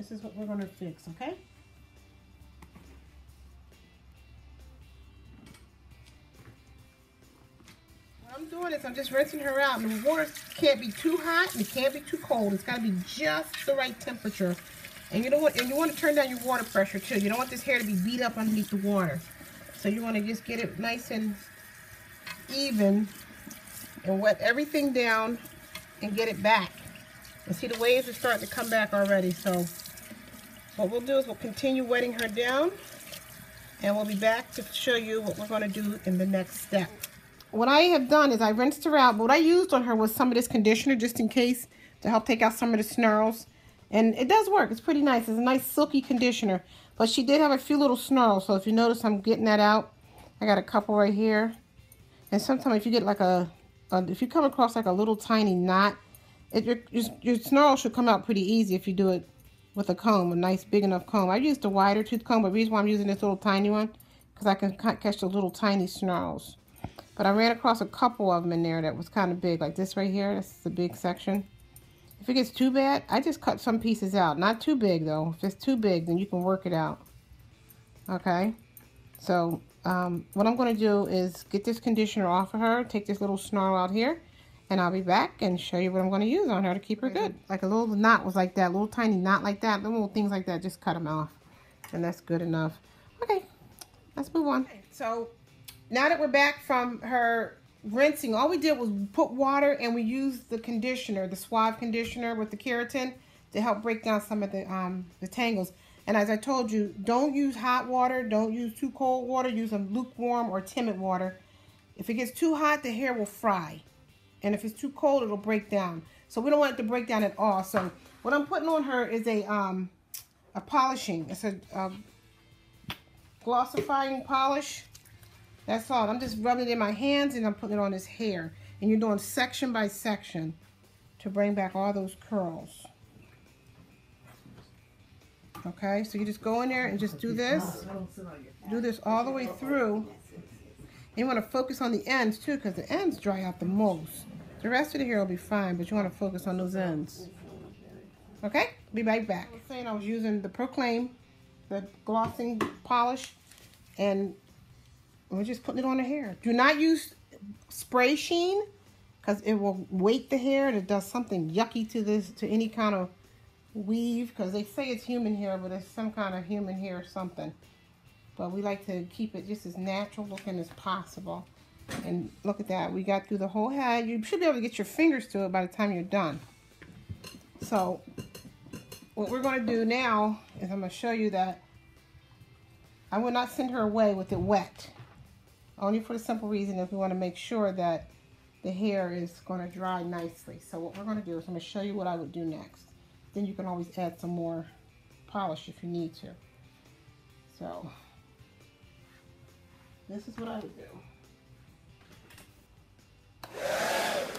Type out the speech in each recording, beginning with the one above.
this is what we're going to fix, okay? What I'm doing is I'm just rinsing her out. And the water can't be too hot and it can't be too cold. It's got to be just the right temperature. And you know what? And you want to turn down your water pressure too. You don't want this hair to be beat up underneath the water. So you want to just get it nice and even and wet everything down and get it back. And see, the waves are starting to come back already. So what we'll do is we'll continue wetting her down, and we'll be back to show you what we're going to do in the next step. What I have done is I rinsed her out, but what I used on her was some of this conditioner just in case to help take out some of the snarls. And it does work. It's pretty nice. It's a nice silky conditioner. But she did have a few little snarls, so if you notice I'm getting that out. I got a couple right here. And sometimes if you get like if you come across like a little tiny knot, your snarl should come out pretty easy if you do it with a comb, a nice big enough comb. I used a wider tooth comb, but the reason why I'm using this little tiny one, because I can catch the little tiny snarls. But I ran across a couple of them in there that was kind of big, like this right here. This is the big section. If it gets too bad, I just cut some pieces out. Not too big though. If it's too big, then you can work it out. Okay. So what I'm going to do is get this conditioner off of her, take this little snarl out here, and I'll be back and show you what I'm going to use on her to keep her good. Like a little knot was like that, little tiny knot like that, little things like that, just cut them off. And that's good enough. Okay, let's move on. Okay, so now that we're back from her rinsing, all we did was put water and we used the conditioner, the Suave conditioner with the keratin to help break down some of the tangles. And as I told you, don't use hot water, don't use too cold water, use a lukewarm or timid water. If it gets too hot, the hair will fry. And if it's too cold, it'll break down. So we don't want it to break down at all. So what I'm putting on her is a polishing. It's a glossifying polish. That's all. I'm just rubbing it in my hands and I'm putting it on his hair. And you're doing section by section to bring back all those curls. Okay, so you just go in there and just do this. Do this all the way through. And you want to focus on the ends too, because the ends dry out the most. The rest of the hair will be fine, but you want to focus on those ends. Okay, be right back. I was saying I was using the Proclaim, the glossing polish, and we're just putting it on the hair. Do not use spray sheen, because it will weight the hair and it does something yucky to any kind of weave, because they say it's human hair, but it's some kind of human hair or something. But we like to keep it just as natural looking as possible. And look at that, we got through the whole head. You should be able to get your fingers to it by the time you're done. So what we're going to do now is I'm going to show you that I will not send her away with it wet. Only for the simple reason is we want to make sure that the hair is going to dry nicely. So what we're going to do is I'm going to show you what I would do next. Then you can always add some more polish if you need to. So this is what I would do.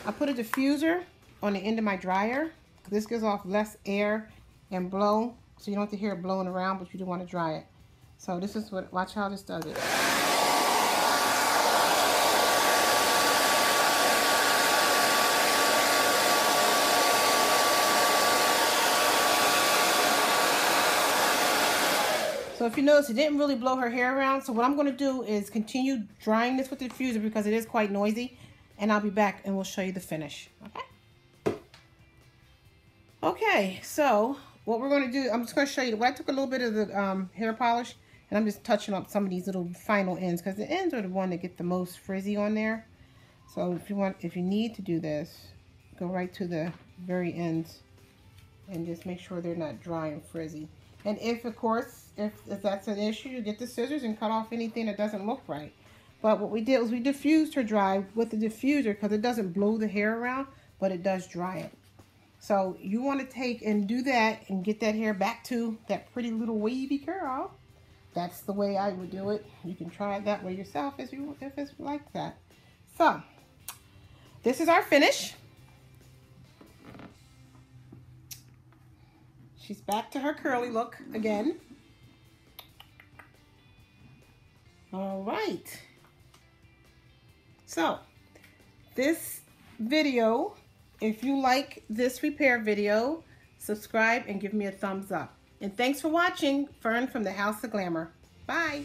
I put a diffuser on the end of my dryer. This gives off less air and blow, so you don't have to hear it blowing around, but you do want to dry it. So this is what, watch how this does it. So if you notice, it didn't really blow her hair around. So what I'm going to do is continue drying this with the diffuser because it is quite noisy. And I'll be back and we'll show you the finish. Okay? Okay, so what we're going to do, I'm just going to show you. I took a little bit of the hair polish and I'm just touching up some of these little final ends because the ends are the one that get the most frizzy on there. So if you need to do this, go right to the very ends and just make sure they're not dry and frizzy. And if, of course, if that's an issue, you get the scissors and cut off anything that doesn't look right. But what we did was we diffused her dry with the diffuser because it doesn't blow the hair around, but it does dry it. So you want to take and do that and get that hair back to that pretty little wavy curl. That's the way I would do it. You can try it that way yourself if it's like that. So this is our finish. She's back to her curly look again. All right. So this video, if you like this repair video, subscribe and give me a thumbs up. And thanks for watching. Fern from the House of Glamour. Bye.